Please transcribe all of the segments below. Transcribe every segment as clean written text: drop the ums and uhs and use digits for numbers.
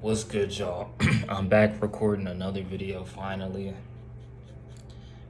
What's good, y'all? I'm back recording another video finally.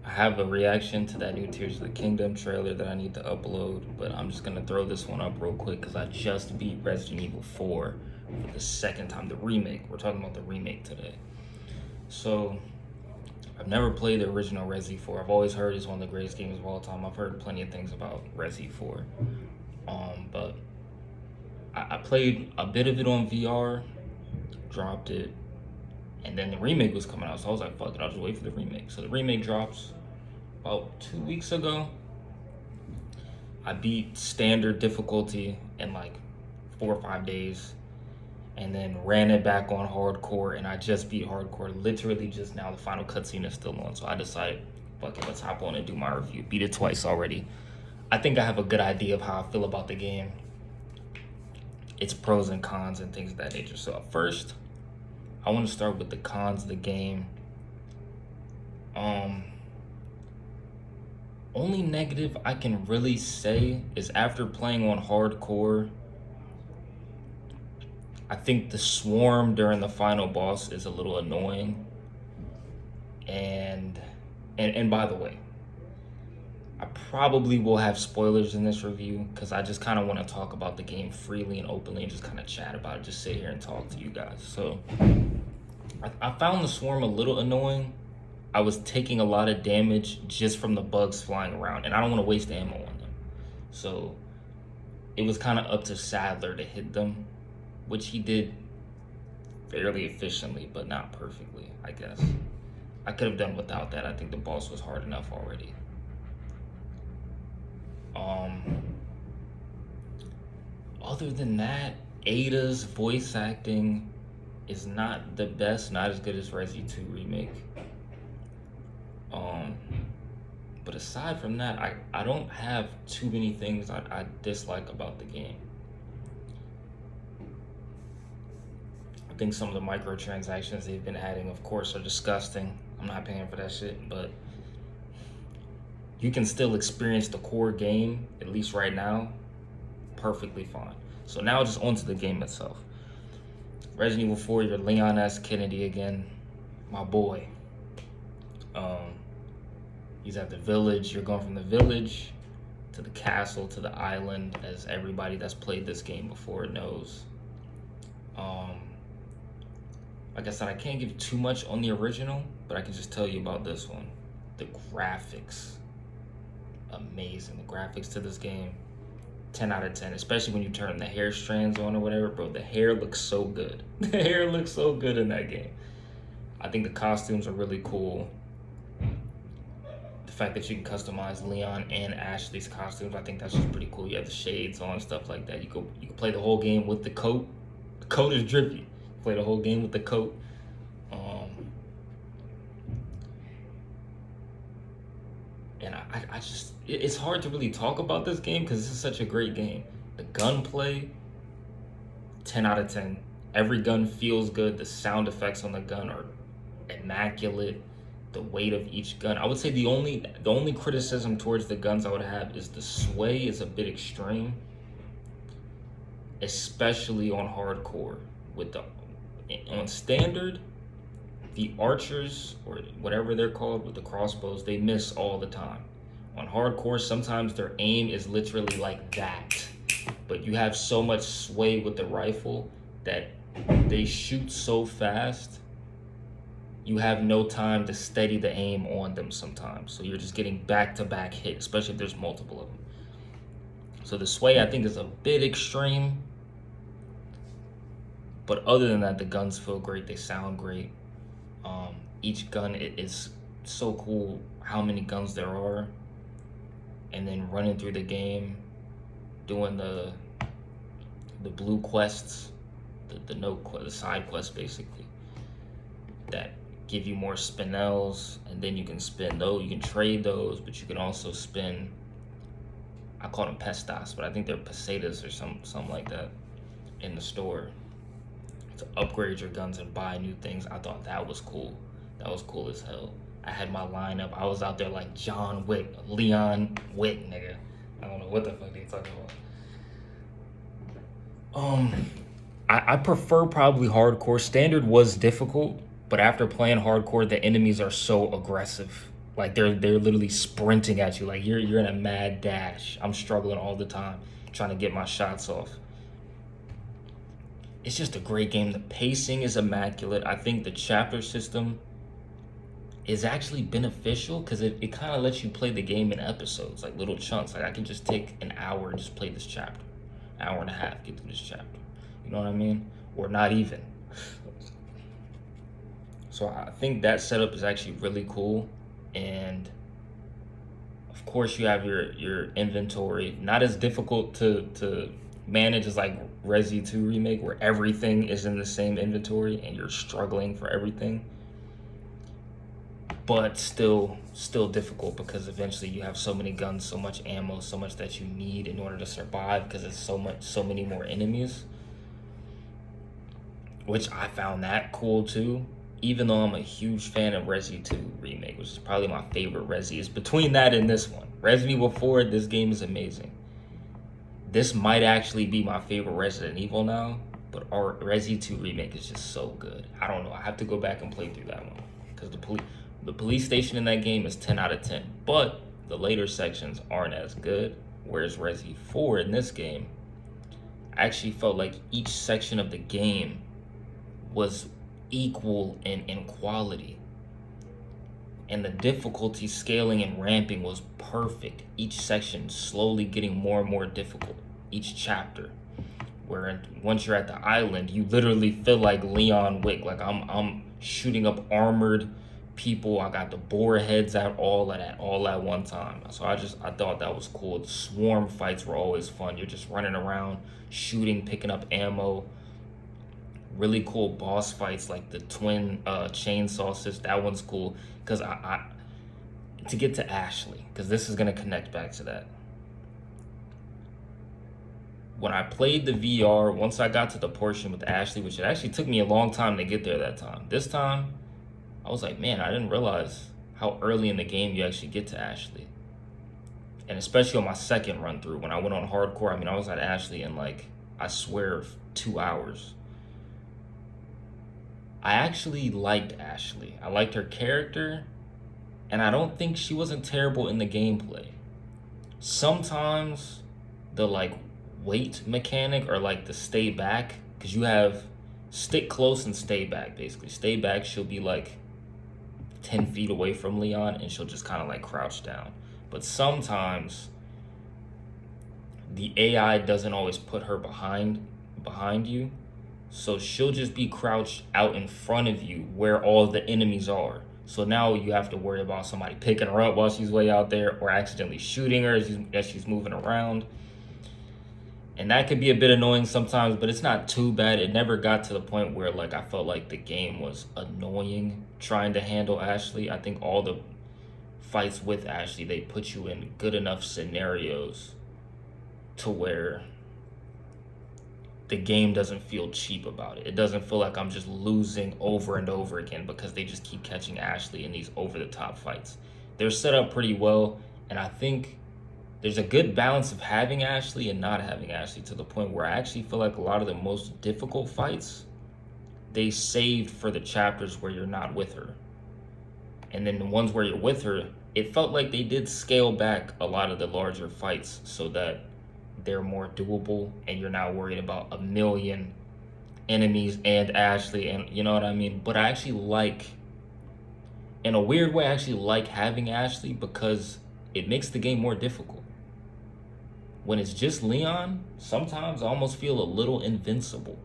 I have a reaction to that new Tears of the Kingdom trailer that I need to upload, but I'm just gonna throw this one up real quick because I just beat Resident Evil 4 for the second time, the remake. We're talking about the remake today. So, I've never played the original Resi 4. I've always heard it's one of the greatest games of all time. I've heard plenty of things about Resi 4. But I played a bit of it on VR, dropped it, and then the remake was coming out, so I was like, fuck it, I'll just wait for the remake. So the remake drops about 2 weeks ago. I beat standard difficulty in like 4 or 5 days, and then ran it back on hardcore, and I just beat hardcore literally just now. The final cutscene is still on, so I decided, fuck it, let's hop on and do my review. Beat it twice already. I think I have a good idea of how I feel about the game, its pros and cons and things of that nature. So first, I want to start with the cons of the game. Only negative I can really say is after playing on hardcore, I think the swarm during the final boss is a little annoying. And by the way, I probably will have spoilers in this review because I just kind of want to talk about the game freely and openly and just kind of chat about it, just sit here and talk to you guys. So I found the swarm a little annoying. I was taking a lot of damage just from the bugs flying around, and I don't want to waste ammo on them. So it was kind of up to Sadler to hit them, which he did fairly efficiently, but not perfectly, I guess. I could have done without that. I think the boss was hard enough already. Other than that, Ada's voice acting is not the best, not as good as Resi 2 Remake. But aside from that, I don't have too many things I dislike about the game. I think some of the microtransactions they've been adding, of course, are disgusting. I'm not paying for that shit, but you can still experience the core game, at least right now, perfectly fine. So now just onto the game itself. Resident Evil 4, you're Leon S. Kennedy again, my boy. He's at the village. You're going from the village to the castle to the island, as everybody that's played this game before knows. Like I said, I can't give too much on the original, but I can just tell you about this one. The graphics, amazing. The graphics to this game, 10 out of 10, especially when you turn the hair strands on or whatever, bro. The hair looks so good. The hair looks so good in that game. I think the costumes are really cool. The fact that you can customize Leon and Ashley's costumes, I think that's just pretty cool. You have the shades on, stuff like that. You can play the whole game with the coat. The coat is drippy. Play the whole game with the coat. And I just, it's hard to really talk about this game because this is such a great game. The gunplay, 10 out of 10. Every gun feels good. The sound effects on the gun are immaculate. The weight of each gun. I would say the only criticism towards the guns I would have is the sway is a bit extreme, especially on hardcore. On standard, the archers or whatever they're called with the crossbows, they miss all the time. On hardcore, sometimes their aim is literally like that, but you have so much sway with the rifle that they shoot so fast you have no time to steady the aim on them sometimes. So you're just getting back-to-back hit, especially if there's multiple of them. So the sway, I think, is a bit extreme. But other than that, the guns feel great. They sound great. Each gun, it is so cool how many guns there are. And then running through the doing the blue quests, the side quests basically, that give you more spinels, and then you can spin those. You can trade those, but you can also spin, I call them pestas, but I think they're pesetas or something like that in the store to upgrade your guns and buy new things. I thought that was cool. That was cool as hell. I had my lineup. I was out there like John Wick, Leon Wick, nigga. I don't know what the fuck they talking about. I prefer probably hardcore. Standard was difficult, but after playing hardcore, the enemies are so aggressive. Like they're literally sprinting at you. Like you're in a mad dash. I'm struggling all the time trying to get my shots off. It's just a great game. The pacing is immaculate. I think the chapter system is actually beneficial because it kind of lets you play the game in episodes, like little chunks. Like I can just take an hour and just play this chapter, hour and a half, get through this chapter. You know what I mean? Or not even. So I think that setup is actually really cool. And of course you have your inventory. Not as difficult to manage as like Resi 2 Remake, where everything is in the same inventory and you're struggling for everything. But still difficult because eventually you have so many guns, so much ammo, so much that you need in order to survive because it's so many more enemies. Which I found that cool too. Even though I'm a huge fan of Resi 2 Remake, which is probably my favorite Resi. It's between that and this one. Resident Evil 4, this game is amazing. This might actually be my favorite Resident Evil now, but our Resi 2 Remake is just so good. I don't know. I have to go back and play through that one because the police station in that game is 10 out of 10, but the later sections aren't as good. Whereas Resi 4 in this game, I actually felt like each section of the game was equal in quality, and the difficulty scaling and ramping was perfect. Each section slowly getting more and more difficult each chapter, where once you're at the island you literally feel like Leon Wick. Like I'm shooting up armored people. I got the boar heads out all at one time. So I thought that was cool. The swarm fights were always fun. You're just running around shooting, picking up ammo. Really cool boss fights like the twin chainsaw system. That one's cool because I to get to Ashley, because this is gonna connect back to that. When I played the VR, once I got to the portion with Ashley, which it actually took me a long time to get there that time. This time, I was like, man, I didn't realize how early in the game you actually get to Ashley. And especially on my second run through, when I went on hardcore, I mean, I was at Ashley in like, I swear, 2 hours. I actually liked Ashley. I liked her character, and I don't think she wasn't terrible in the gameplay. Sometimes the like wait mechanic or like the stay back, because you have stick close and stay back basically. Stay back, she'll be like 10 feet away from Leon and she'll just kind of like crouch down. But sometimes the AI doesn't always put her behind you. So she'll just be crouched out in front of you where all the enemies are. So now you have to worry about somebody picking her up while she's way out there or accidentally shooting her as she's moving around. And that could be a bit annoying sometimes, but it's not too bad. It never got to the point where like I felt like the game was annoying trying to handle Ashley. I think all the fights with Ashley, they put you in good enough scenarios to where the game doesn't feel cheap about it. It doesn't feel like I'm just losing over and over again because they just keep catching Ashley in these over-the-top fights. They're set up pretty well, and I think there's a good balance of having Ashley and not having Ashley, to the point where I actually feel like a lot of the most difficult fights, they saved for the chapters where you're not with her. And then the ones where you're with her, it felt like they did scale back a lot of the larger fights so that they're more doable and you're not worried about a million enemies and Ashley, and you know what I mean? But I actually like, in a weird way, I actually like having Ashley because it makes the game more difficult. When it's just Leon, sometimes I almost feel a little invincible.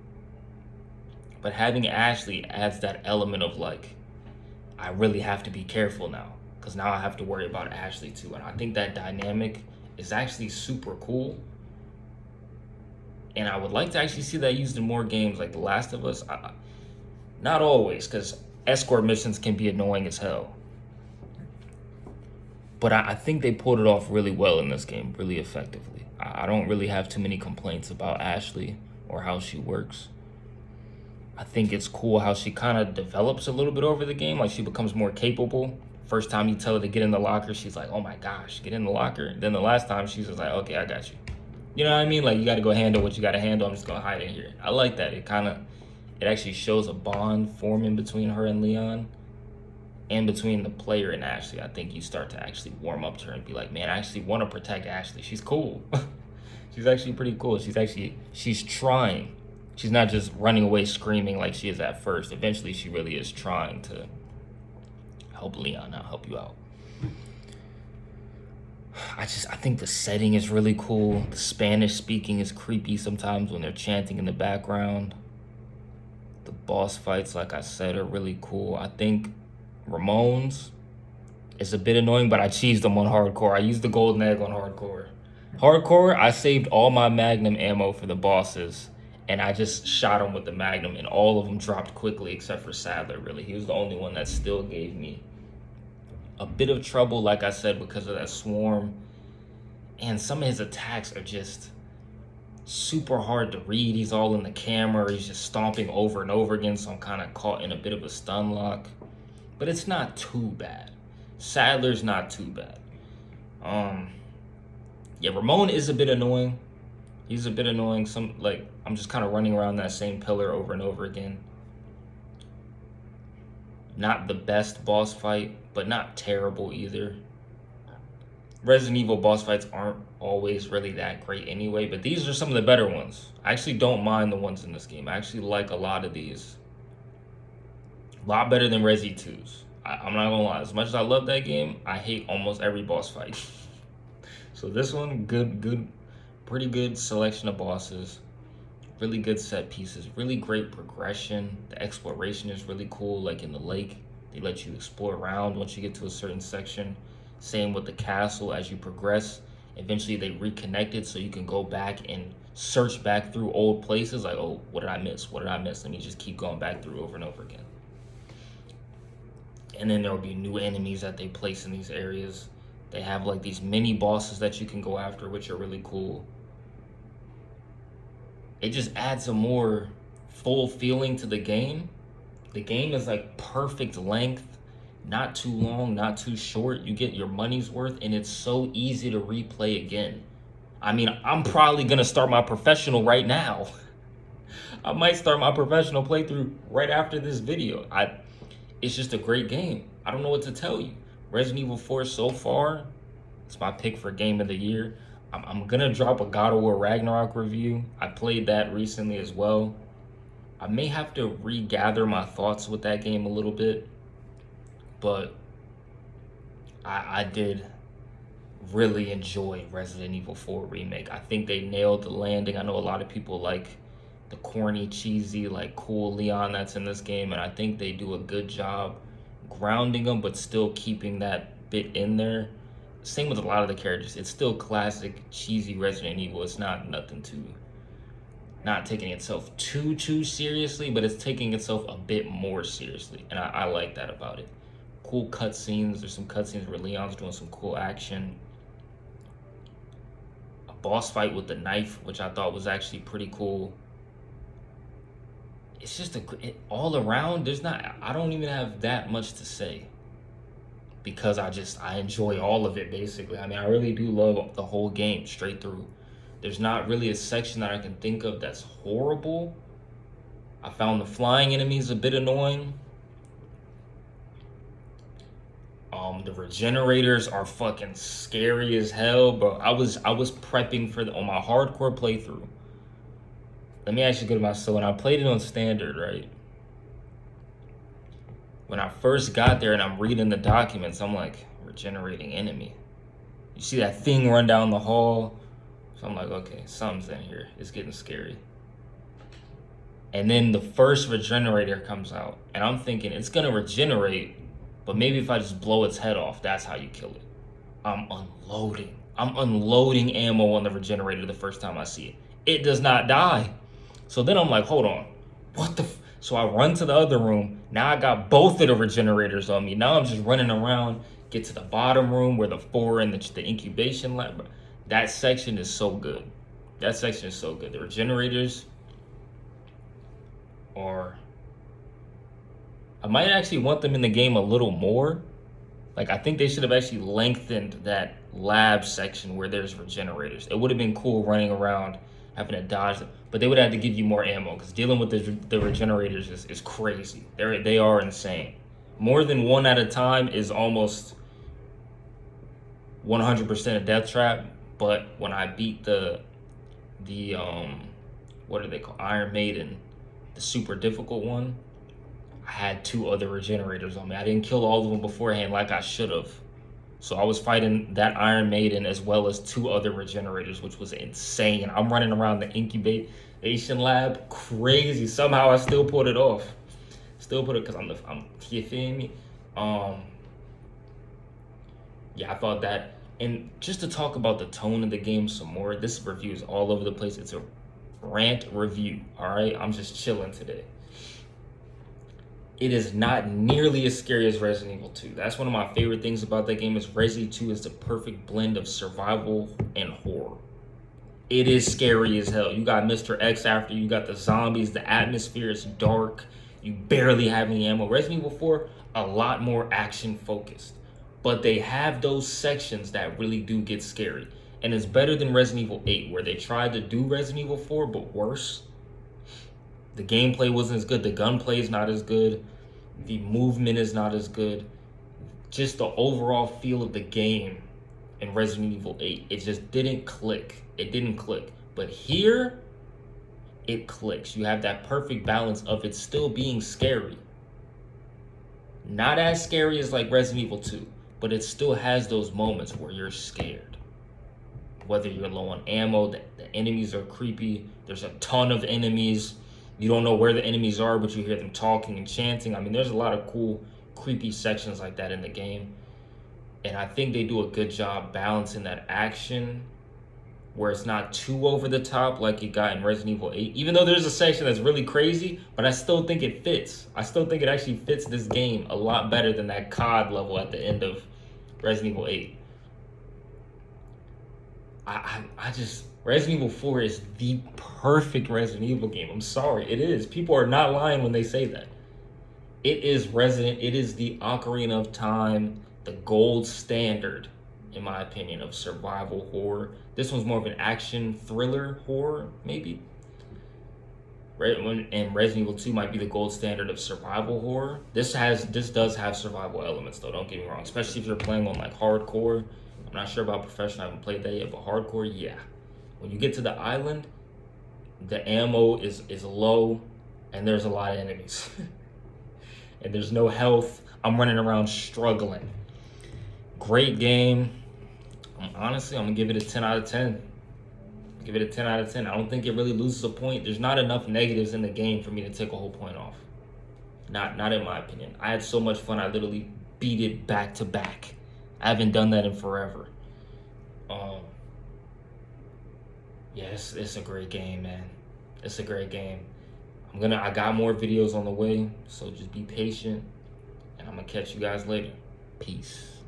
But having Ashley adds that element of like, I really have to be careful now because now I have to worry about Ashley too. And I think that dynamic is actually super cool. And I would like to actually see that used in more games like The Last of Us. Not always, because escort missions can be annoying as hell. But I think they pulled it off really well in this game, really effectively. I don't really have too many complaints about Ashley or how she works. I think it's cool how she kind of develops a little bit over the game. Like she becomes more capable. First time you tell her to get in the locker, she's like, oh my gosh, get in the locker. Then the last time she's just like, okay, I got you. You know what I mean? Like, you got to go handle what you got to handle. I'm just going to hide in here. I like that. It actually shows a bond forming between her and Leon and between the player and Ashley. I think you start to actually warm up to her and be like, man, I actually want to protect Ashley. She's cool. She's actually pretty cool. She's trying. She's not just running away screaming like she is at first. Eventually, she really is trying to help Leon out, help you out. I think the setting is really cool. The Spanish speaking is creepy sometimes when they're chanting in the background. The boss fights, like I said, are really cool. I think Ramon's is a bit annoying, but I cheesed them on hardcore. I used the golden egg on hardcore. Hardcore, I saved all my magnum ammo for the bosses, and I just shot them with the magnum, and all of them dropped quickly except for Sadler, really. He was the only one that still gave me a bit of trouble, like I said, because of that swarm. And some of his attacks are just super hard to read. He's all in the camera. He's just stomping over and over again, so I'm kind of caught in a bit of a stun lock. But it's not too bad. Sadler's not too bad. Yeah, Ramon is a bit annoying. He's a bit annoying. I'm just kind of running around that same pillar over and over again. Not the best boss fight, but not terrible either. Resident Evil boss fights aren't always really that great anyway, but these are some of the better ones. I actually don't mind the ones in this game. I actually like a lot of these. A lot better than Resi 2's. I'm not gonna lie. As much as I love that game, I hate almost every boss fight. So this one, good, pretty good selection of bosses. Really good set pieces. Really great progression. The exploration is really cool. Like in the lake, they let you explore around once you get to a certain section. Same with the castle. As you progress, eventually they reconnect it so you can go back and search back through old places. Like, oh, what did I miss? What did I miss? Let me just keep going back through over and over again. And then there will be new enemies that they place in these areas. They have like these mini bosses that you can go after, which are really cool. It just adds a more full feeling to the game. The game is like perfect length, not too long, not too short. You get your money's worth, and it's so easy to replay again. I mean, I'm probably gonna start my professional right now. I might start my professional playthrough right after this video. It's just a great game. I don't know what to tell you. Resident Evil 4 so far, it's my pick for game of the year. I'm gonna drop a God of War Ragnarok review. I played that recently as well. I may have to regather my thoughts with that game a little bit, but I did really enjoy Resident Evil 4 Remake. I think they nailed the landing. I know a lot of people like the corny, cheesy, like cool Leon that's in this game, and I think they do a good job grounding them, but still keeping that bit in there. Same with a lot of the characters. It's still classic, cheesy Resident Evil. It's not taking itself too seriously, but it's taking itself a bit more seriously, and I like that about it. Cool cutscenes. There's some cutscenes where Leon's doing some cool action. A boss fight with the knife, which I thought was actually pretty cool. It's just all around. I don't even have that much to say, because I enjoy all of it basically. I mean, I really do love the whole game straight through. There's not really a section that I can think of that's horrible. I found the flying enemies a bit annoying. The regenerators are fucking scary as hell, bro. I was prepping for on my hardcore playthrough. Let me actually go to my, so when I played it on standard, right? When I first got there and I'm reading the documents, I'm like, regenerating enemy. You see that thing run down the hall? So I'm like, okay, something's in here. It's getting scary. And then the first regenerator comes out, and I'm thinking it's gonna regenerate, but maybe if I just blow its head off, that's how you kill it. I'm unloading ammo on the regenerator the first time I see it. It does not die. So then I'm like, hold on, what the so I run to the other room. Now I got both of the regenerators on me. Now I'm just running around, get to the bottom room where the 4 and the incubation lab. That section is so good. That section is so good. The regenerators are, I might actually want them in the game a little more, Like, I think they should have actually lengthened that lab section where there's regenerators. It would have been cool running around having to dodge them, but they would have to give you more ammo because dealing with the regenerators is crazy. They are insane. More than one at a time is almost 100% a death trap. But when I beat the what are they called, Iron Maiden, the super difficult one, I had two other regenerators on me. I didn't kill all of them beforehand like I should have. So I was fighting that Iron Maiden as well as two other regenerators, which was insane. I'm running around the incubation lab crazy. Somehow I still pulled it off. Still put it because I'm you feel me? Yeah, I thought that. And just to talk about the tone of the game some more, this review is all over the place. It's a rant review. All right, I'm just chilling today. It is not nearly as scary as Resident Evil 2. That's one of my favorite things about that game is Resident 2 is the perfect blend of survival and horror. It is scary as hell. You got Mr. X after you, got the zombies, the atmosphere is dark, you barely have any ammo. Resident Evil 4, a lot more action focused. But they have those sections that really do get scary. And it's better than Resident Evil 8, where they tried to do Resident Evil 4, but worse. The gameplay wasn't as good. The gunplay is not as good. The movement is not as good. Just the overall feel of the game in Resident Evil 8, it just didn't click. It didn't click. But here, it clicks. You have that perfect balance of it still being scary. Not as scary as like Resident Evil 2, but it still has those moments where you're scared. Whether you're low on ammo, the enemies are creepy. There's a ton of enemies. You don't know where the enemies are, but you hear them talking and chanting. I mean, there's a lot of cool, creepy sections like that in the game. And I think they do a good job balancing that action where it's not too over the top like you got in Resident Evil 8. Even though there's a section that's really crazy, but I still think it fits. I still think it actually fits this game a lot better than that COD level at the end of Resident Evil 8. I just, Resident Evil 4 is the perfect Resident Evil game. I'm sorry, it is. People are not lying when they say that. It is it is the Ocarina of Time, the gold standard, in my opinion, of survival horror. This one's more of an action thriller horror, maybe. And Resident Evil 2 might be the gold standard of survival horror. This does have survival elements though, don't get me wrong. Especially if you're playing on like hardcore. I'm not sure about professional, I haven't played that yet, but hardcore, yeah. When you get to the island, the ammo is low and there's a lot of enemies. And there's no health. I'm running around struggling. Great game. Honestly, I'm gonna give it a 10 out of 10. Give it a 10 out of 10. I don't think it really loses a point. There's not enough negatives in the game for me to take a whole point off. Not in my opinion. I had so much fun. I literally beat it back to back. I haven't done that in forever. Yes, it's a great game, man. It's a great game. I got more videos on the way, so just be patient, and I'm gonna catch you guys later. Peace.